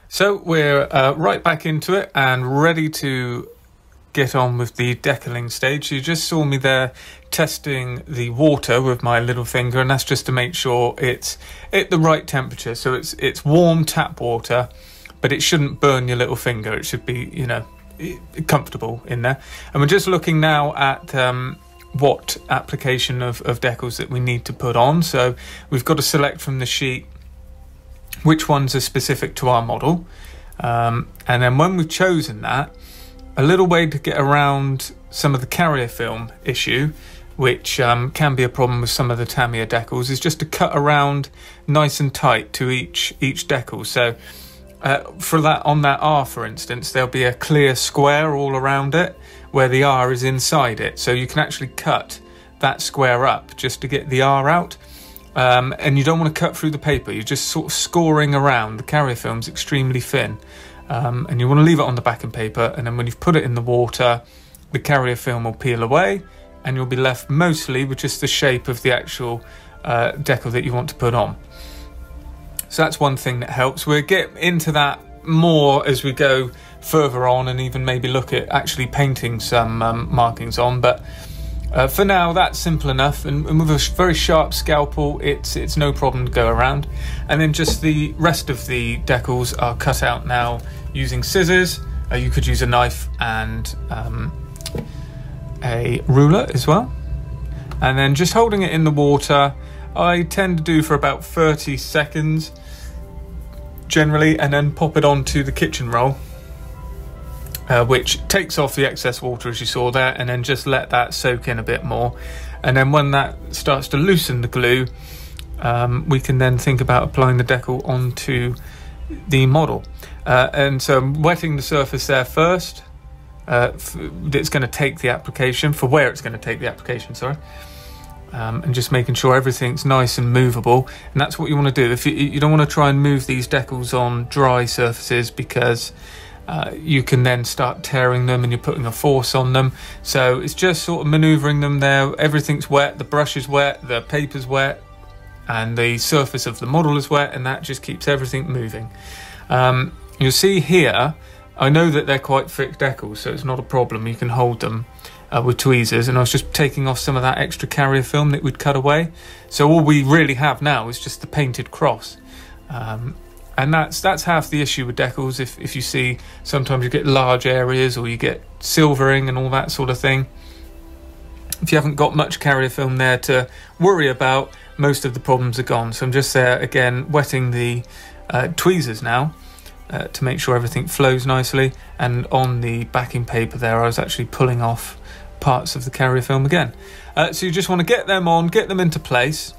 So we're right back into it and ready to get on with the decaling stage. You just saw me there testing the water with my little finger, and that's just to make sure it's at the right temperature. So it's warm tap water, but it shouldn't burn your little finger. It should be, you know, comfortable in there. And we're just looking now at what application of decals that we need to put on. So we've got to select from the sheet which ones are specific to our model, and then when we've chosen that, a little way to get around some of the carrier film issue, which can be a problem with some of the Tamiya decals, is just to cut around nice and tight to each decal. So for that, on that R for instance, there'll be a clear square all around it where the R is inside it, so you can actually cut that square up just to get the R out. And you don't want to cut through the paper, you're just sort of scoring around. The carrier film's extremely thin, and you want to leave it on the backing paper, and then when you've put it in the water, the carrier film will peel away and you'll be left mostly with just the shape of the actual decal that you want to put on. So that's one thing that helps. We'll get into that more as we go further on, and even maybe look at actually painting some markings on, but for now that's simple enough, and with a very sharp scalpel it's no problem to go around. And then just the rest of the decals are cut out now using scissors. You could use a knife and a ruler as well, and then just holding it in the water. I tend to do for about 30 seconds generally, and then pop it onto the kitchen roll, which takes off the excess water as you saw there, and then just let that soak in a bit more. And then when that starts to loosen the glue, we can then think about applying the decal onto the model. And so I'm wetting the surface there first. It's going to take the application, for where it's going to take the application, sorry. And just making sure everything's nice and movable, and that's what you want to do. If you don't want to try and move these decals on dry surfaces, because you can then start tearing them and you're putting a force on them. So it's just sort of maneuvering them there. Everything's wet, the brush is wet, the paper's wet, and the surface of the model is wet, and that just keeps everything moving. You'll see here, I know that they're quite thick decals, so it's not a problem. You can hold them with tweezers, and I was just taking off some of that extra carrier film that we'd cut away. So all we really have now is just the painted cross. And that's half the issue with decals. If you see, sometimes you get large areas or you get silvering and all that sort of thing. If you haven't got much carrier film there to worry about, most of the problems are gone. So I'm just there again wetting the tweezers now to make sure everything flows nicely. And on the backing paper there, I was actually pulling off parts of the carrier film again. So you just want to get them on, get them into place,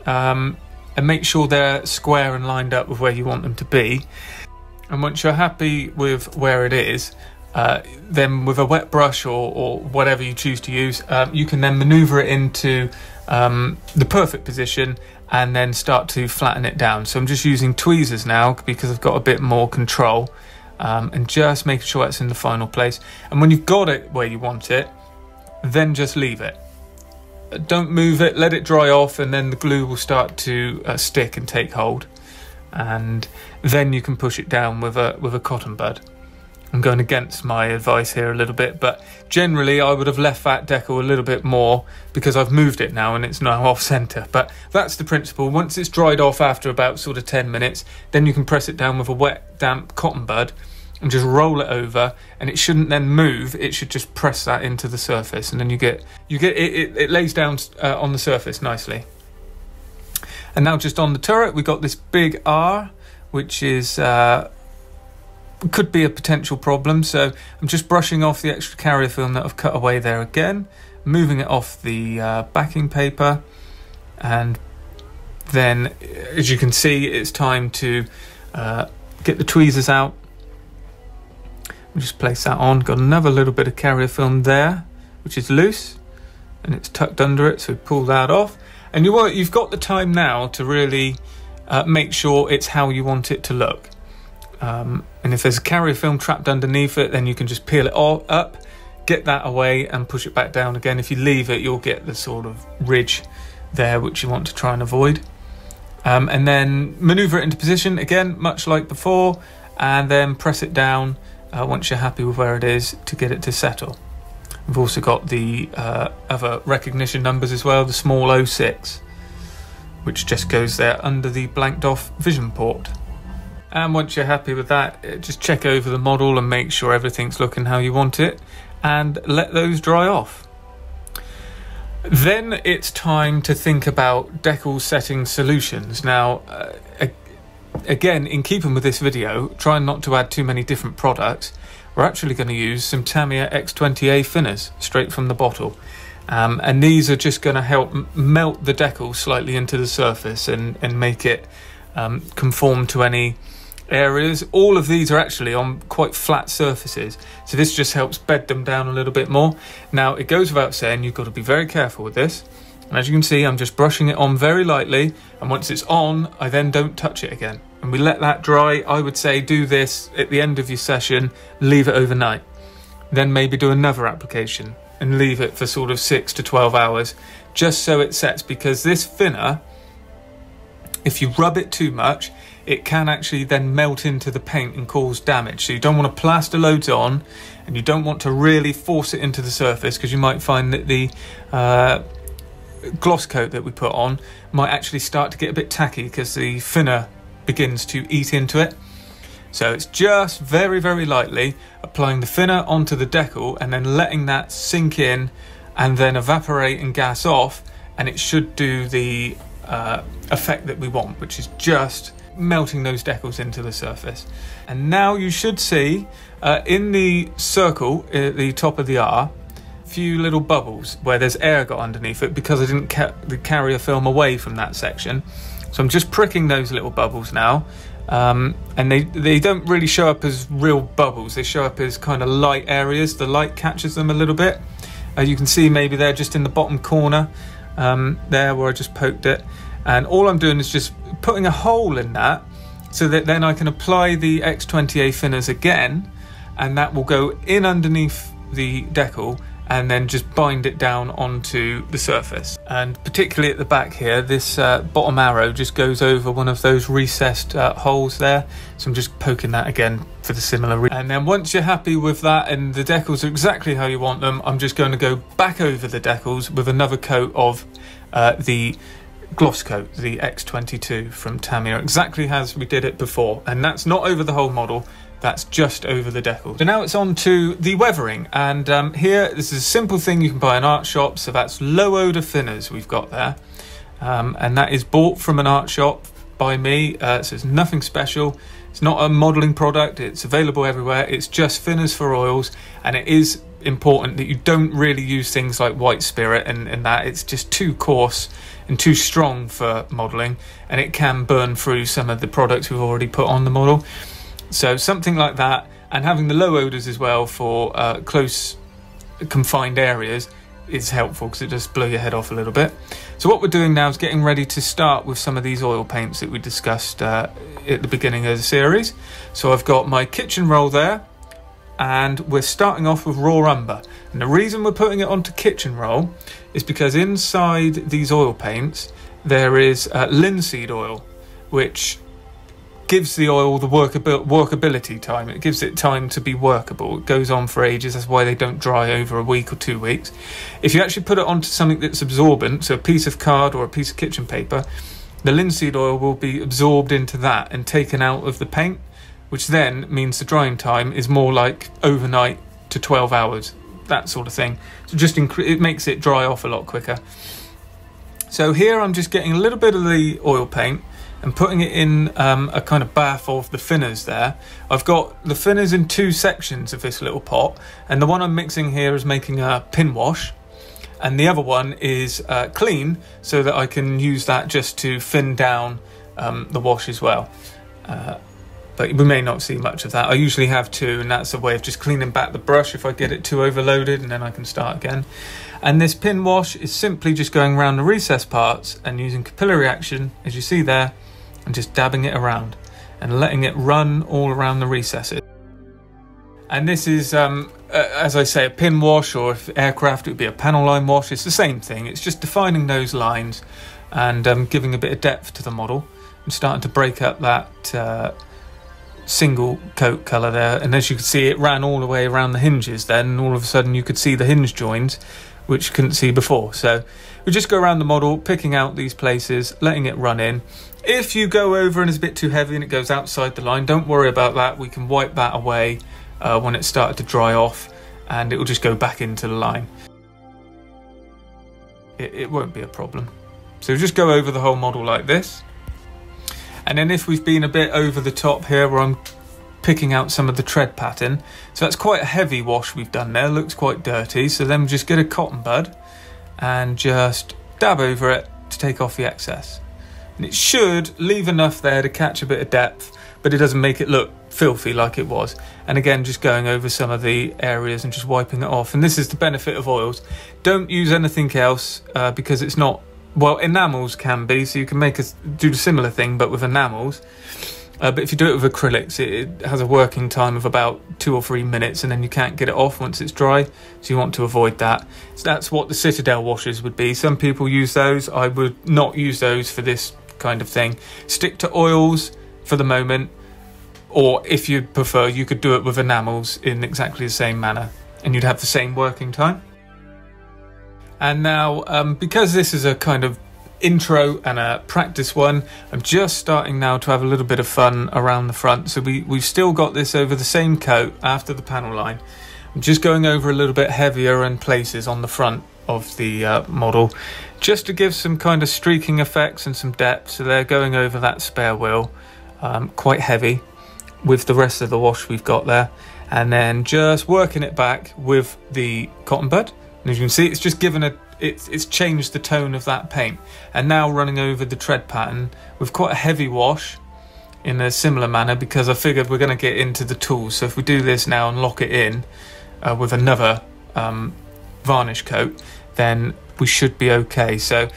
and make sure they're square and lined up with where you want them to be. And once you're happy with where it is, then with a wet brush or whatever you choose to use, you can then maneuver it into the perfect position and then start to flatten it down. So I'm just using tweezers now because I've got a bit more control, and just making sure that's in the final place. And when you've got it where you want it, then just leave it. Don't move it, let it dry off, and then the glue will start to stick and take hold, and then you can push it down with a cotton bud. I'm going against my advice here a little bit, but generally I would have left that decal a little bit more because I've moved it now and it's now off center. But that's the principle. Once it's dried off after about sort of 10 minutes, then you can press it down with a wet damp cotton bud and just roll it over, and it shouldn't then move, it should just press that into the surface, and then it lays down on the surface nicely. And now just on the turret, we've got this big R, which is could be a potential problem. So I'm just brushing off the extra carrier film that I've cut away there again, moving it off the backing paper, and then as you can see, it's time to get the tweezers out. We'll just place that on. Got another little bit of carrier film there, which is loose, and it's tucked under it, so pull that off. And you've got the time now to really make sure it's how you want it to look. And if there's a carrier film trapped underneath it, then you can just peel it all up, get that away, and push it back down again. If you leave it, you'll get the sort of ridge there, which you want to try and avoid. And then maneuver it into position again, much like before, and then press it down once you're happy with where it is to get it to settle. We've also got the other recognition numbers as well, the small 06, which just goes there under the blanked off vision port. And once you're happy with that, just check over the model and make sure everything's looking how you want it, and let those dry off. Then it's time to think about decal setting solutions. Now, again, in keeping with this video, trying not to add too many different products, we're actually going to use some Tamiya X20A thinners straight from the bottle. And these are just going to help melt the decal slightly into the surface and make it conform to any areas. All of these are actually on quite flat surfaces, so this just helps bed them down a little bit more. Now, it goes without saying, you've got to be very careful with this. And as you can see, I'm just brushing it on very lightly, and once it's on, I then don't touch it again. And we let that dry. I would say do this at the end of your session, leave it overnight. Then maybe do another application and leave it for sort of 6 to 12 hours, just so it sets, because this thinner, if you rub it too much, it can actually then melt into the paint and cause damage. So you don't want to plaster loads on, and you don't want to really force it into the surface, because you might find that the gloss coat that we put on might actually start to get a bit tacky because the thinner begins to eat into it. So it's just very, very lightly applying the thinner onto the decal and then letting that sink in and then evaporate and gas off, and it should do the effect that we want, which is just melting those decals into the surface. And now you should see in the circle at the top of the R, a few little bubbles where there's air got underneath it because I didn't carry a film away from that section. So I'm just pricking those little bubbles now, and they don't really show up as real bubbles. They show up as kind of light areas. The light catches them a little bit. You can see maybe they're just in the bottom corner there where I just poked it. And all I'm doing is just putting a hole in that so that then I can apply the X20A thinners again, and that will go in underneath the decal and then just bind it down onto the surface. And particularly at the back here, this bottom arrow just goes over one of those recessed holes there. So I'm just poking that again for the similar reason. And then once you're happy with that and the decals are exactly how you want them, I'm just going to go back over the decals with another coat of the gloss coat, the X22 from Tamiya, exactly as we did it before. And that's not over the whole model, that's just over the decal. So now it's on to the weathering, and here, this is a simple thing you can buy in art shops. So that's low odor thinners we've got there, and that is bought from an art shop by me, so it's nothing special. It's not a modeling product, it's available everywhere. It's just thinners for oils, and it is important that you don't really use things like white spirit and that. It's just too coarse and too strong for modeling, and it can burn through some of the products we've already put on the model. So something like that, and having the low odors as well for close confined areas is helpful, because it does blow your head off a little bit. So what we're doing now is getting ready to start with some of these oil paints that we discussed at the beginning of the series. So I've got my kitchen roll there, and we're starting off with raw umber. And the reason we're putting it onto kitchen roll is because inside these oil paints there is linseed oil, which gives the oil the workability time. It gives it time to be workable. It goes on for ages. That's why they don't dry over a week or 2 weeks. If you actually put it onto something that's absorbent, so a piece of card or a piece of kitchen paper, the linseed oil will be absorbed into that and taken out of the paint, which then means the drying time is more like overnight to 12 hours, that sort of thing. So just it makes it dry off a lot quicker. So here I'm just getting a little bit of the oil paint and putting it in a kind of bath of the thinners there. I've got the thinners in 2 sections of this little pot, and the one I'm mixing here is making a pin wash, and the other one is clean, so that I can use that just to thin down the wash as well. But we may not see much of that. I usually have 2, and that's a way of just cleaning back the brush if I get it too overloaded, and then I can start again. And this pin wash is simply just going around the recessed parts and using capillary action, as you see there, and just dabbing it around and letting it run all around the recesses. And this is, as I say, a pin wash, or if aircraft it would be a panel line wash. It's the same thing. It's just defining those lines and giving a bit of depth to the model and starting to break up that single coat colour there, and as you can see, it ran all the way around the hinges then, and all of a sudden you could see the hinge joins, which you couldn't see before. So we just go around the model, picking out these places, letting it run in. If you go over and it's a bit too heavy and it goes outside the line, don't worry about that. We can wipe that away when it started to dry off, and it will just go back into the line. It won't be a problem. So just go over the whole model like this. And then if we've been a bit over the top here, where I'm picking out some of the tread pattern, so that's quite a heavy wash we've done there, looks quite dirty. So then just get a cotton bud and just dab over it to take off the excess. And it should leave enough there to catch a bit of depth, but it doesn't make it look filthy like it was. And again, just going over some of the areas and just wiping it off. And this is the benefit of oils. Don't use anything else because it's not, well, enamels can be, so you can do the similar thing but with enamels. But if you do it with acrylics, it has a working time of about 2 or 3 minutes, and then you can't get it off once it's dry, so you want to avoid that. So that's what the Citadel washes would be. Some people use those. I would not use those for this kind of thing. Stick to oils for the moment, or if you prefer, you could do it with enamels in exactly the same manner, and you'd have the same working time. And now, because this is a kind of intro and a practice one, I'm just starting now to have a little bit of fun around the front. So we've still got this over the same coat after the panel line. I'm just going over a little bit heavier in places on the front of the model, just to give some kind of streaking effects and some depth. So they're going over that spare wheel, quite heavy with the rest of the wash we've got there, and then just working it back with the cotton bud. And as you can see, it's just given it's changed the tone of that paint. And now running over the tread pattern with quite a heavy wash in a similar manner, because I figured we're going to get into the tools. So if we do this now and lock it in with another varnish coat, then we should be okay. So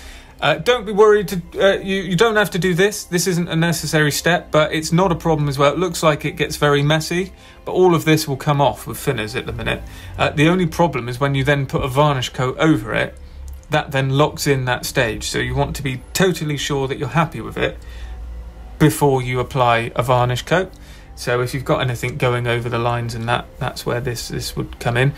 don't be worried. You don't have to do this. This isn't a necessary step, but it's not a problem as well. It looks like it gets very messy, but all of this will come off with thinners at the minute. The only problem is when you then put a varnish coat over it, that then locks in that stage. So you want to be totally sure that you're happy with it before you apply a varnish coat. So if you've got anything going over the lines and that's where this would come in.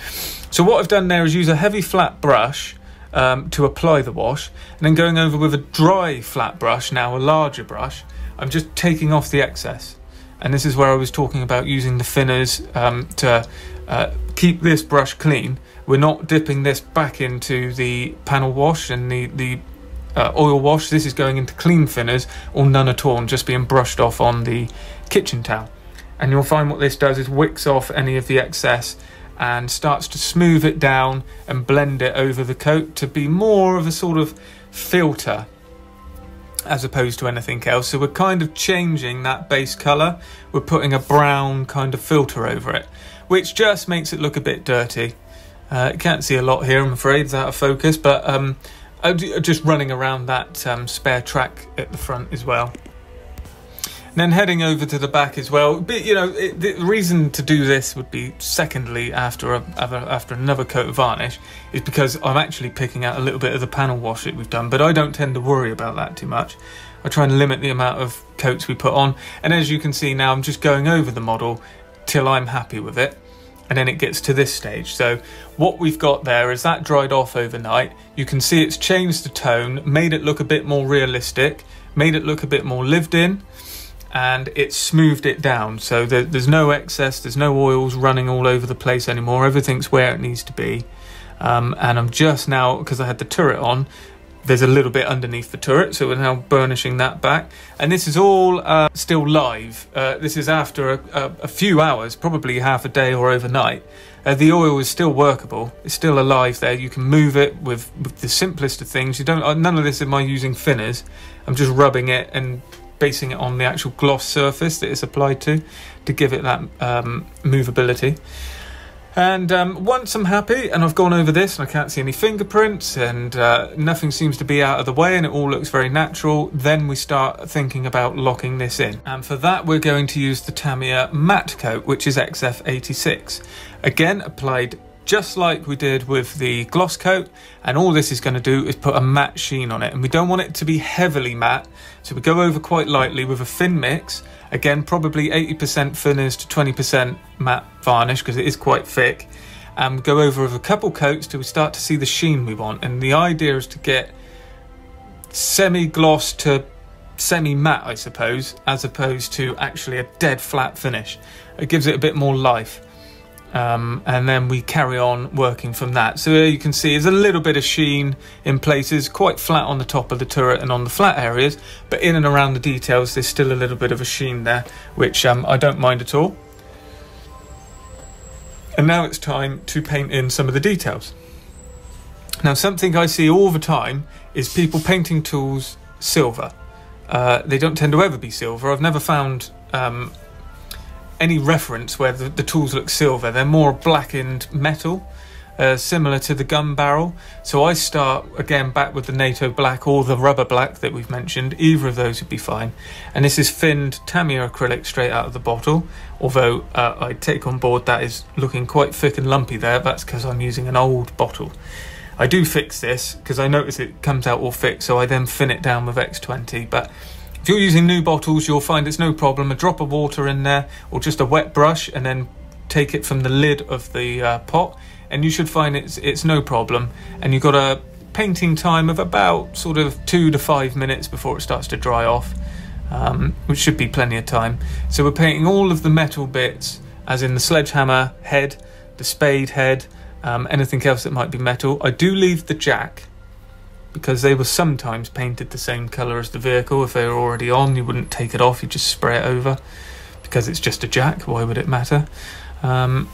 So what I've done there is use a heavy flat brush to apply the wash, and then going over with a dry flat brush, now a larger brush, I'm just taking off the excess. And this is where I was talking about using the thinners to keep this brush clean. We're not dipping this back into the panel wash and the oil wash. This is going into clean thinners, or none at all, and just being brushed off on the kitchen towel. And you'll find what this does is wicks off any of the excess and starts to smooth it down and blend it over the coat to be more of a sort of filter as opposed to anything else. So we're kind of changing that base colour. We're putting a brown kind of filter over it, which just makes it look a bit dirty. You can't see a lot here, I'm afraid, it's out of focus, but just running around that spare track at the front as well. And then heading over to the back as well. But, you know, the reason to do this would be, secondly, after another coat of varnish, is because I'm actually picking out a little bit of the panel wash that we've done, but I don't tend to worry about that too much. I try and limit the amount of coats we put on, and as you can see now, I'm just going over the model till I'm happy with it, and then it gets to this stage. So what we've got there is that dried off overnight. You can see it's changed the tone, made it look a bit more realistic, made it look a bit more lived in, and it's smoothed it down. So there's no excess, there's no oils running all over the place anymore. Everything's where it needs to be. And I'm just now, because I had the turret on, there's a little bit underneath the turret, so we're now burnishing that back. And this is all still live. This is after a few hours, probably half a day or overnight. The oil is still workable. It's still alive there. You can move it with the simplest of things. None of this am I using thinners. I'm just rubbing it and basing it on the actual gloss surface that it's applied to give it that movability. And once I'm happy and I've gone over this and I can't see any fingerprints and nothing seems to be out of the way and it all looks very natural, then we start thinking about locking this in. And for that, we're going to use the Tamiya matte coat, which is XF86. Again, applied just like we did with the gloss coat, and all this is going to do is put a matte sheen on it, and we don't want it to be heavily matte, so we go over quite lightly with a thin mix. Again, probably 80% thinners to 20% matte varnish because it is quite thick, and go over with a couple coats till we start to see the sheen we want. And the idea is to get semi-gloss to semi-matte, I suppose, as opposed to actually a dead flat finish. It gives it a bit more life. And then we carry on working from that. So you can see there's a little bit of sheen in places, quite flat on the top of the turret and on the flat areas, but in and around the details there's still a little bit of a sheen there, which I don't mind at all. And now it's time to paint in some of the details. Now, something I see all the time is people painting tools silver. They don't tend to ever be silver. I've never found any reference where the tools look silver. They're more blackened metal, similar to the gun barrel. So I start again back with the NATO black or the rubber black that we've mentioned. Either of those would be fine. And this is thinned Tamiya acrylic straight out of the bottle, although I take on board that is looking quite thick and lumpy there. That's because I'm using an old bottle. I do fix this because I notice it comes out all thick, so I then thin it down with X20. But if you're using new bottles, you'll find it's no problem. A drop of water in there, or just a wet brush, and then take it from the lid of the pot, and you should find it's no problem. And you've got a painting time of about sort of 2 to 5 minutes before it starts to dry off, which should be plenty of time. So we're painting all of the metal bits, as in the sledgehammer head, the spade head, anything else that might be metal. I do leave the jack, because they were sometimes painted the same colour as the vehicle. If they were already on, you wouldn't take it off, you just spray it over, because it's just a jack, why would it matter? And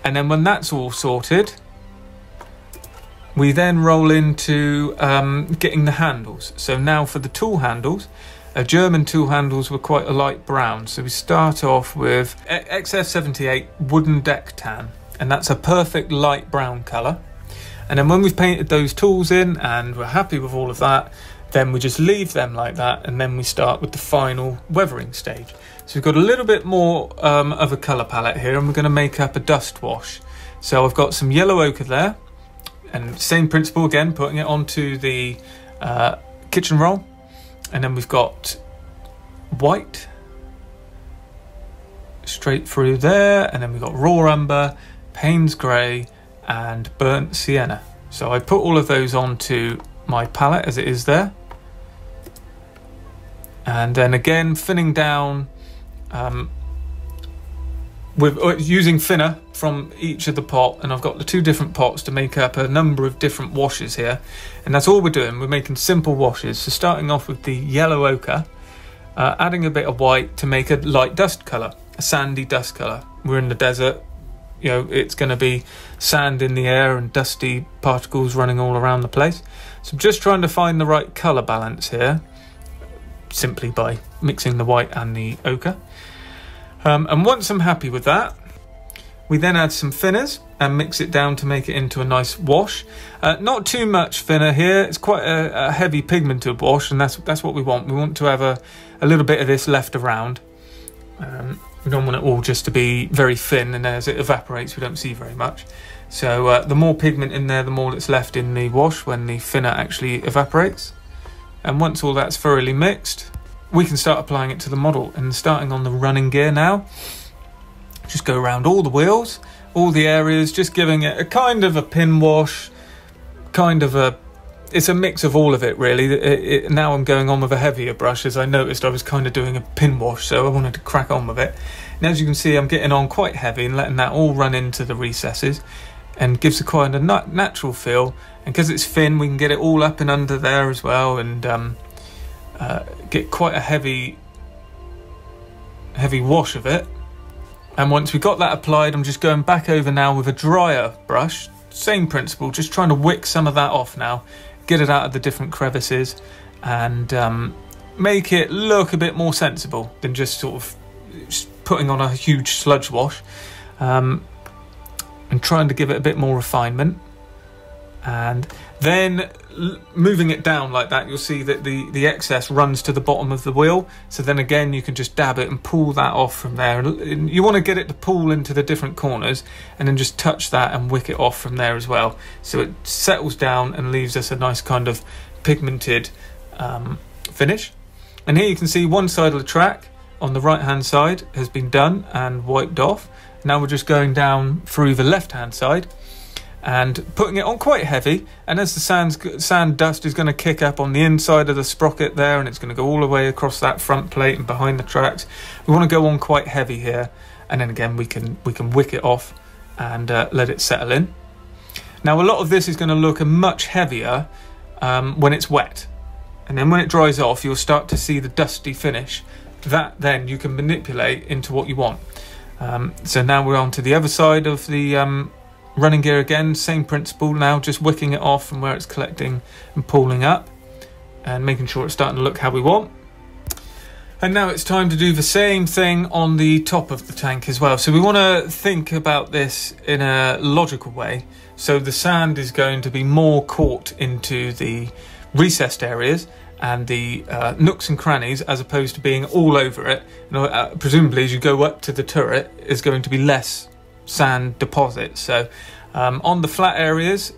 then when that's all sorted, we then roll into getting the handles. So now for the tool handles, German tool handles were quite a light brown, so we start off with XF78 wooden deck tan, and that's a perfect light brown colour. And then when we've painted those tools in and we're happy with all of that, then we just leave them like that, and then we start with the final weathering stage. So we've got a little bit more of a colour palette here, and we're going to make up a dust wash. So I've got some yellow ochre there, and same principle again, putting it onto the kitchen roll. And then we've got white straight through there, and then we've got raw umber, Payne's grey, and burnt sienna. So I put all of those onto my palette as it is there, and then again thinning down with using thinner from each of the pot. And I've got the 2 different pots to make up a number of different washes here, and that's all we're doing. We're making simple washes. So starting off with the yellow ochre, adding a bit of white to make a light dust colour, a sandy dust colour. We're in the desert, you know, it's going to be sand in the air and dusty particles running all around the place. So I'm just trying to find the right colour balance here, simply by mixing the white and the ochre. And once I'm happy with that, we then add some thinners and mix it down to make it into a nice wash. Not too much thinner here, it's quite a heavy pigmented wash, and that's what we want. We want to have a little bit of this left around. We don't want it all just to be very thin, and as it evaporates we don't see very much. So the more pigment in there, the more that's left in the wash when the thinner actually evaporates. And once all that's thoroughly mixed, we can start applying it to the model. And starting on the running gear now, just go around all the wheels, all the areas, just giving it a kind of a pin wash, it's a mix of all of it really. Now I'm going on with a heavier brush, as I noticed I was kind of doing a pin wash, so I wanted to crack on with it. And as you can see, I'm getting on quite heavy and letting that all run into the recesses, and gives a kind of natural feel. And because it's thin, we can get it all up and under there as well, and get quite a heavy wash of it. And once we got that applied, I'm just going back over now with a drier brush. Same principle, just trying to wick some of that off now, get it out of the different crevices, and make it look a bit more sensible than just sort of putting on a huge sludge wash, and trying to give it a bit more refinement. And then moving it down like that, you'll see that the excess runs to the bottom of the wheel. So then again, you can just dab it and pull that off from there. And you want to get it to pull into the different corners and then just touch that and wick it off from there as well. So it settles down and leaves us a nice kind of pigmented finish. And here you can see one side of the track on the right hand side has been done and wiped off. Now we're just going down through the left hand side and putting it on quite heavy, and as the sand dust is going to kick up on the inside of the sprocket there, and it's going to go all the way across that front plate and behind the tracks, we want to go on quite heavy here, and then again we can wick it off and let it settle in. Now a lot of this is going to look much heavier when it's wet, and then when it dries off you'll start to see the dusty finish that then you can manipulate into what you want. So now we're on to the other side of the running gear again, same principle now, just wicking it off from where it's collecting and pulling up and making sure it's starting to look how we want. And now it's time to do the same thing on the top of the tank as well. So we want to think about this in a logical way. So the sand is going to be more caught into the recessed areas and the nooks and crannies, as opposed to being all over it. Presumably as you go up to the turret, is going to be less sand deposits. So on the flat areas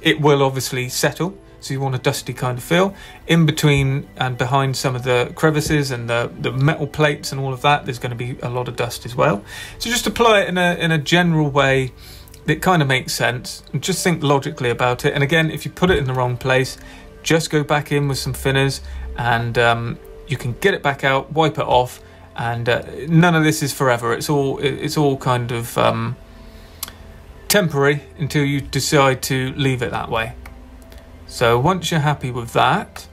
it will obviously settle, so you want a dusty kind of feel. In between and behind some of the crevices and the metal plates and all of that, there's going to be a lot of dust as well. So just apply it in a general way that kind of makes sense, and just think logically about it. And again, if you put it in the wrong place, just go back in with some thinners and you can get it back out, wipe it off. And none of this is forever. It's all kind of temporary until you decide to leave it that way. So once you're happy with that,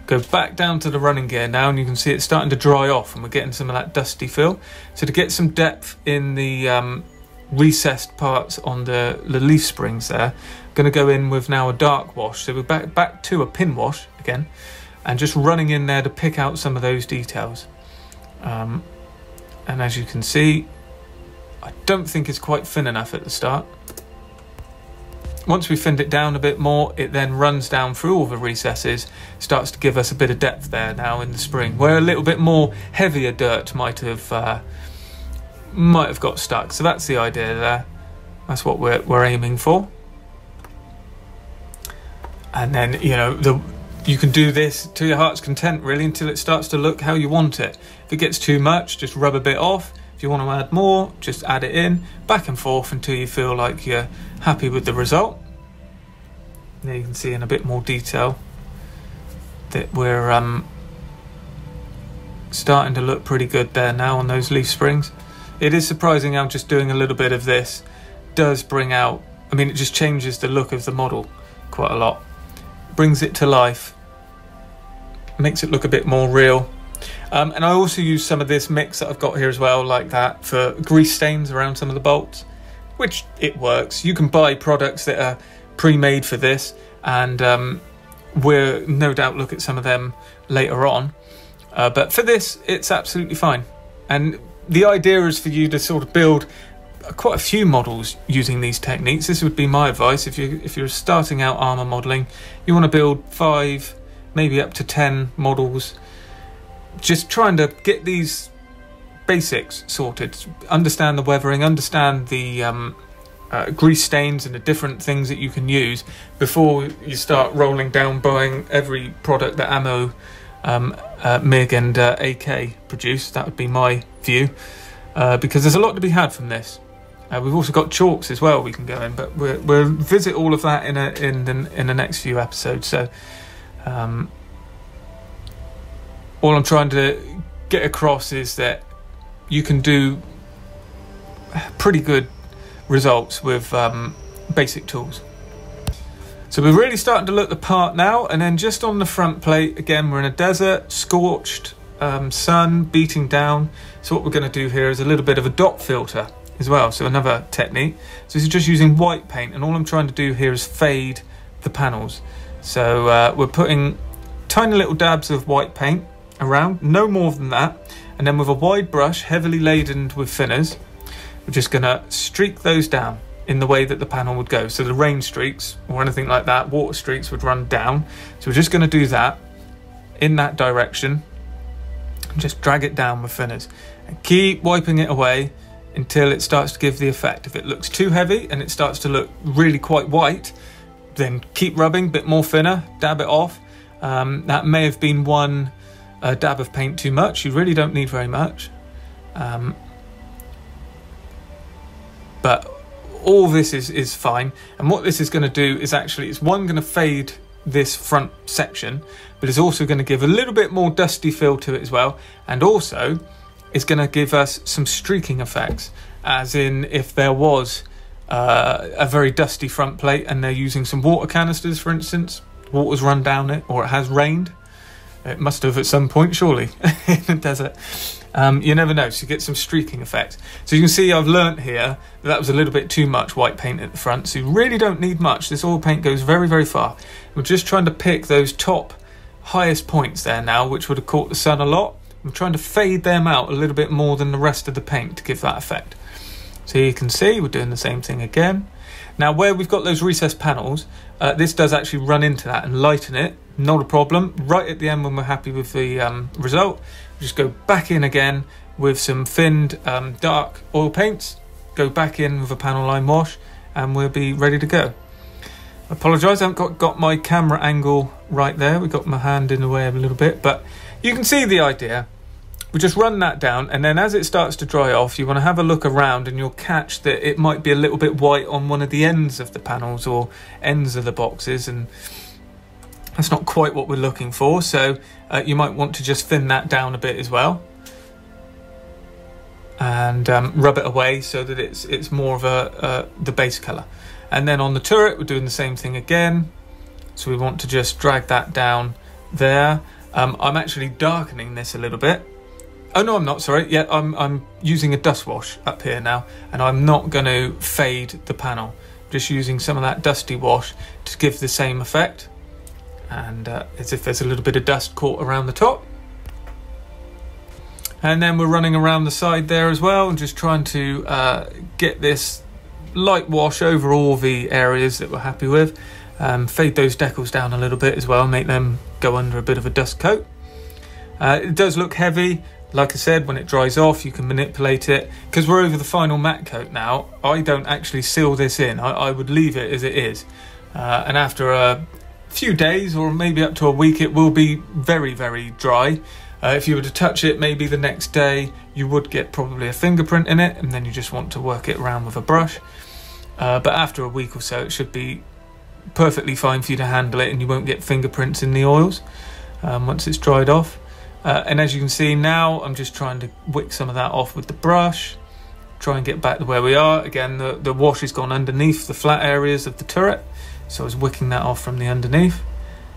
go back down to the running gear now, and you can see it's starting to dry off and we're getting some of that dusty feel. So to get some depth in the recessed parts on the leaf springs there, I'm going to go in with now a dark wash. So we're back to a pin wash again, and just running in there to pick out some of those details. And as you can see, I don't think it's quite thin enough at the start. Once we thinned it down a bit more, it then runs down through all the recesses, starts to give us a bit of depth there now in the spring, where a little bit more heavier dirt might have got stuck. So that's the idea there. That's what we're aiming for. And then, you know, you can do this to your heart's content really until it starts to look how you want it. If it gets too much, just rub a bit off. If you want to add more, just add it in, back and forth until you feel like you're happy with the result. There you can see in a bit more detail that we're starting to look pretty good there now on those leaf springs. It is surprising how just doing a little bit of this does bring out, I mean, it just changes the look of the model quite a lot. Brings it to life, makes it look a bit more real. And I also use some of this mix that I've got here as well, like that, for grease stains around some of the bolts, which it works. You can buy products that are pre-made for this, and we'll no doubt look at some of them later on. But for this, it's absolutely fine. And the idea is for you to sort of build quite a few models using these techniques. This would be my advice. If you're starting out armour modelling, you want to build 5, maybe up to 10 models. Just trying to get these basics sorted, understand the weathering, understand the grease stains and the different things that you can use before you start rolling down buying every product that Ammo, MiG and AK produce. That would be my view, because there's a lot to be had from this. We've also got chalks as well we can go in, but we'll visit all of that in the next few episodes. So all I'm trying to get across is that you can do pretty good results with basic tools. So we're really starting to look the part now, and then just on the front plate, again, we're in a desert, scorched, sun beating down. So what we're going to do here is a little bit of a dot filter as well, so another technique. So this is just using white paint, and all I'm trying to do here is fade the panels. So we're putting tiny little dabs of white paint around, no more than that, and then with a wide brush heavily laden with thinners, we're just going to streak those down. in the way that the panel would go. So the rain streaks or anything like that, water streaks would run down. So we're just going to do that in that direction. Just drag it down with thinners and keep wiping it away until it starts to give the effect. If it looks too heavy and it starts to look really quite white, then keep rubbing, a bit more thinner, dab it off. That may have been one dab of paint too much. You really don't need very much. But all this is fine. And what this is going to do is actually, it's one, going to fade this front section, but it's also going to give a little bit more dusty feel to it as well. And also, it's going to give us some streaking effects, as in if there was a very dusty front plate and they're using some water canisters, for instance, water's run down it, or it has rained. It must have at some point, surely, in the desert. You never know, so you get some streaking effects. So you can see I've learnt here that was a little bit too much white paint at the front, so you really don't need much. This oil paint goes very, very far. We're just trying to pick those top highest points there now, which would have caught the sun a lot. I'm trying to fade them out a little bit more than the rest of the paint to give that effect. So you can see we're doing the same thing again. Now where we've got those recessed panels, this does actually run into that and lighten it, not a problem. Right at the end when we're happy with the result, we just go back in again with some thinned dark oil paints, go back in with a panel line wash, and we'll be ready to go. I apologise, I haven't got my camera angle right there. We got my hand in the way a little bit, but you can see the idea. We just run that down, and then as it starts to dry off, you want to have a look around and you'll catch that it might be a little bit white on one of the ends of the panels or ends of the boxes, and that's not quite what we're looking for. So you might want to just thin that down a bit as well, and rub it away so that it's more of the base colour. And then on the turret, we're doing the same thing again. So we want to just drag that down there. I'm actually darkening this a little bit. Oh no, I'm not, sorry. Yeah, I'm using a dust wash up here now, and I'm not going to fade the panel. Just using some of that dusty wash to give the same effect. And as if there's a little bit of dust caught around the top. And then we're running around the side there as well, and just trying to get this light wash over all the areas that we're happy with. Fade those decals down a little bit as well, make them go under a bit of a dust coat. It does look heavy. Like I said, when it dries off, you can manipulate it. Because we're over the final matte coat now, I don't actually seal this in. I would leave it as it is. And after a few days, or maybe up to a week, it will be very, very dry. If you were to touch it maybe the next day, you would get probably a fingerprint in it, and then you just want to work it around with a brush. But after a week or so, it should be perfectly fine for you to handle it, and you won't get fingerprints in the oils once it's dried off. And as you can see now, I'm just trying to wick some of that off with the brush, try and get back to where we are. Again, the wash has gone underneath the flat areas of the turret, so I was wicking that off from the underneath.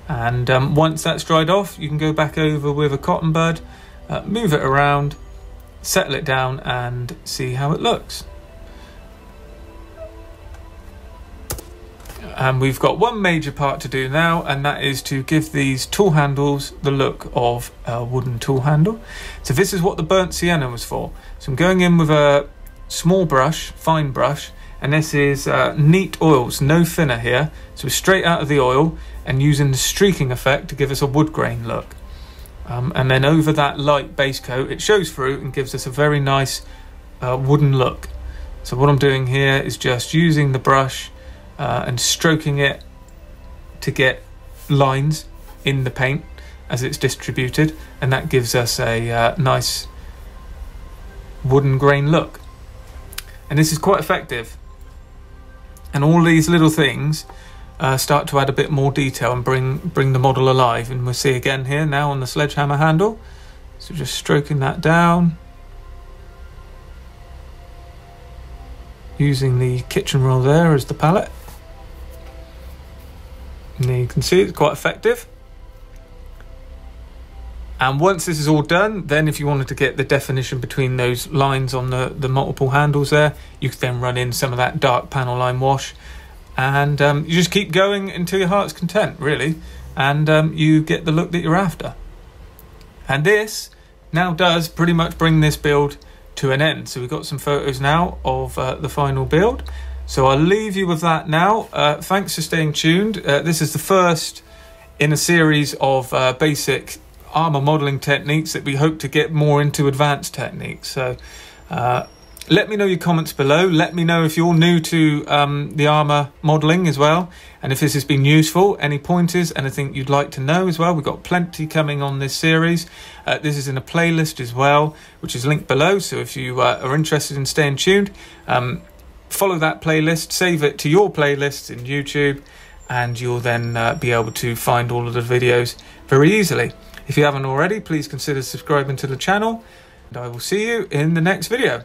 And once that's dried off, you can go back over with a cotton bud, move it around, settle it down, and see how it looks. And we've got one major part to do now, and that is to give these tool handles the look of a wooden tool handle. So this is what the burnt sienna was for. So I'm going in with a small brush, fine brush, and this is neat oils, no thinner here. So we're straight out of the oil and using the streaking effect to give us a wood grain look. And then over that light base coat, it shows through and gives us a very nice wooden look. So what I'm doing here is just using the brush and stroking it to get lines in the paint as it's distributed, and that gives us a nice wooden grain look. And this is quite effective, and all these little things start to add a bit more detail and bring the model alive. And we'll see again here now on the sledgehammer handle, so just stroking that down using the kitchen roll there as the palette. And there you can see it's quite effective. And once this is all done, then if you wanted to get the definition between those lines on the multiple handles there, you could then run in some of that dark panel line wash, and you just keep going until your heart's content, really, and you get the look that you're after. And this now does pretty much bring this build to an end. So we've got some photos now of the final build. So I'll leave you with that now. Thanks for staying tuned. This is the first in a series of basic armour modelling techniques that we hope to get more into advanced techniques. So let me know your comments below. Let me know if you're new to the armour modelling as well, and if this has been useful. Any pointers, anything you'd like to know as well. We've got plenty coming on this series. This is in a playlist as well, which is linked below. So if you are interested in staying tuned, follow that playlist, save it to your playlists in YouTube, and you'll then be able to find all of the videos very easily. If you haven't already, please consider subscribing to the channel, and I will see you in the next video.